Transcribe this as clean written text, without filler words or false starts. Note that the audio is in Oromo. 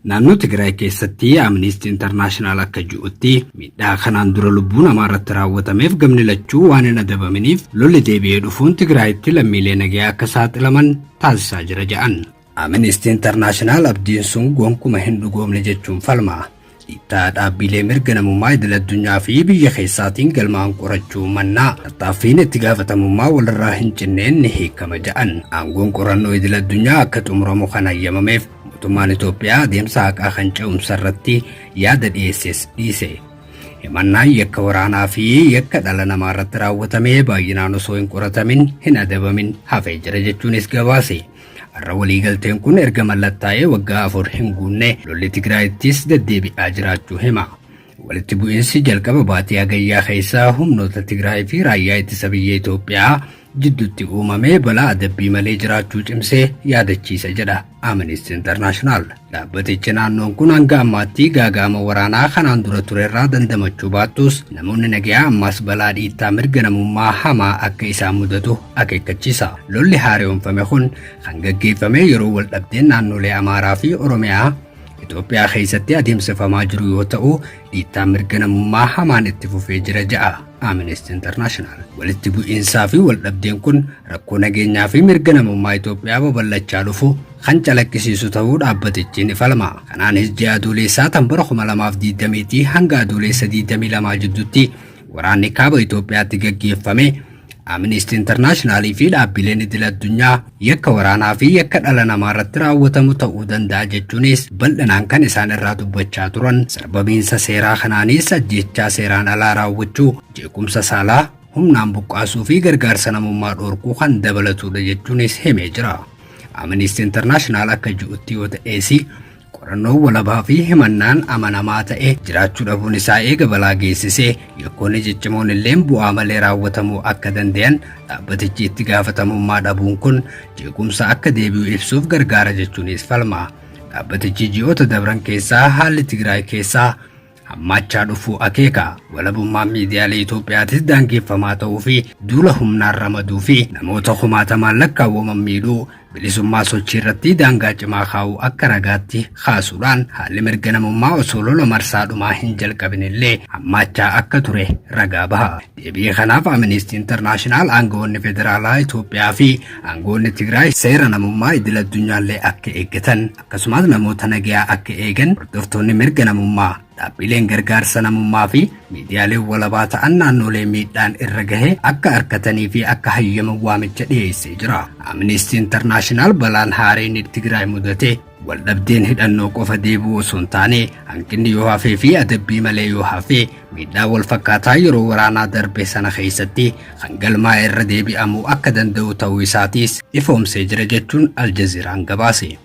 Naannoo Tigraay keessatti Amnesty International akka ji'utti miidhaa kanaan dura lubbuu namaa irratti raawwatameef gamni lachuu waan hin adabaminiif lolli deebi'ee dhufuun Tigraayitti lammiilee nagayaa akka saaxilaman taasisaa jira jedhan. Amnesty International abdiin sun gonkumaa hin dhugoomne jechuun falma. Dhiittaa dhaabbilee mirga namummaa idil-addunyaa fi biyya keessaatiin galmaan qorachuu mannaa tattaaffiin itti gaafatamummaa walirraa hin cinneen ni hiikama jedhan. Aangoon qorannoo idil-addunyaa akka xumuramu kan hayyamameef mootummaan Itoophiyaa adeemsa haqaa kan ce'umsa irratti yaada dhiise. Himannaan yakka waraanaa fi yakka dhala namaa irratti raawwatamee baay'inaan osoo hin qoratamin hin adabamin hafee jira jechuunis gabaase. Har'a waliigalteen kun erga mallattaa'ee waggaa 4 hin guunne lolli Tigraayittis deddeebi'aa jiraachuu hima. Walitti bu'iinsi jalqaba baatii hagayyaa keessaa humnoota Tigraay fi raayyaa ittisa biyya Itoophiyaa jidduutti uumamee balaa adabbii malee jiraachuu cimsee yaadachiisa jedha Amnesty International. Dhaabbatichi naannoon kun hanga ammaatti gaaga'ama waraanaa kanaan dura turerraa dandamachuu baattus namoonni nagayaa ammas balaa dhiittaa mirga namummaa hamaa akka isaan mudatu akeekkachiisa. Lolli haareeffame kun kan gaggeeffame yeroo wal dhabdeen naannolee Amaaraa fi Oromiyaa Itoophiyaa keessatti adeemsifamaa jiru yoo ta'u dhiittaa mirga namummaa hamaan itti fufee jira jedha Amnesty International. Walitti bu'iinsaa fi wal dhabdeen kun rakkoo nageenyaa fi mirga namummaa Itoophiyaa babal'achaa dhufu kan calaqqisiisu ta'uu dhaabbatichi ni falma. Kanaanis ji'a adoolessaa tan bara 2020 hanga adoolessa 22 jidduutti waraanni kaaba Itoophiyaatti gaggeeffame Amnesty International fi dhaabbileen idil-addunyaa yakka waraanaa fi yakka dhala namaa irratti raawwatamu ta'uu danda'a jechuunis bal'inaan kan isaan irraa dubbachaa turan. Sababiinsa seeraa kanaanis ajjeechaa seeraan alaa raawwachuu, jeequmsa saalaa, humnaan buqqaasuu fi gargaarsa namummaa dhorkuu kan dabalatudha jechuunis himee jira. Amnesty International akka ji'utti yoo ta'es qorannoo walabaa fi himannaan amanamaa ta'e jiraachuu dhabuun isaa eega balaa geessisee yakkoonni ciccimoon illee bu'aa malee raawwatamuu akka danda'an dhaabbatichi itti gaafatamummaa dhabuun kun jeequmsa akka deebi'u ibsuuf gargaara jechuunis falma. Dhaabbatichi ji'oota dabran keessaa haalli Tigraay keessaa hammaachaa dhufuu akeeka. Walabummaan miidiyaalee Itoophiyaattis daangeffamaa ta'uu fi duula humnaan ramaduu fi namoota kumaatamaan lakkaawwaman miidhuu bilisummaa sochii irratti daangaa cimaa kaa'uu akka ragaatti kaasuudhaan haalli mirga namummaa osoo lola marsaadhumaa hin jalqabin illee hammaachaa akka ture ragaa baha. Deebii kanaaf Amnesty International aangawoonni federaalaa Itoophiyaa fi aangawoonni Tigraay seera namummaa idil-addunyaallee akka eeggatan akkasumas namoota nagayaa akka eegan hordoftoonni mirga namummaa dhaabbileen gargaarsa namummaa fi miidiyaaleen walabaa ta'an naannolee miidhaan irra gahe akka harkatanii fi akka hayyaman waamicha dhiyeessee jira. Amnesty International balaan haareen Tigraay mudate wal dhabdeen hidhannoo qofa deebi'uu osoo hin taane hanqinni yoo hafee fi adabbii malee yoo hafee miidhaa wal fakkaataa yeroo waraanaa darbe sana keessatti kan galmaa'e irra deebi'amuu akka danda'u ta'uu isaatis ifoomsee jira jechuun Aljazeeraan gabaase.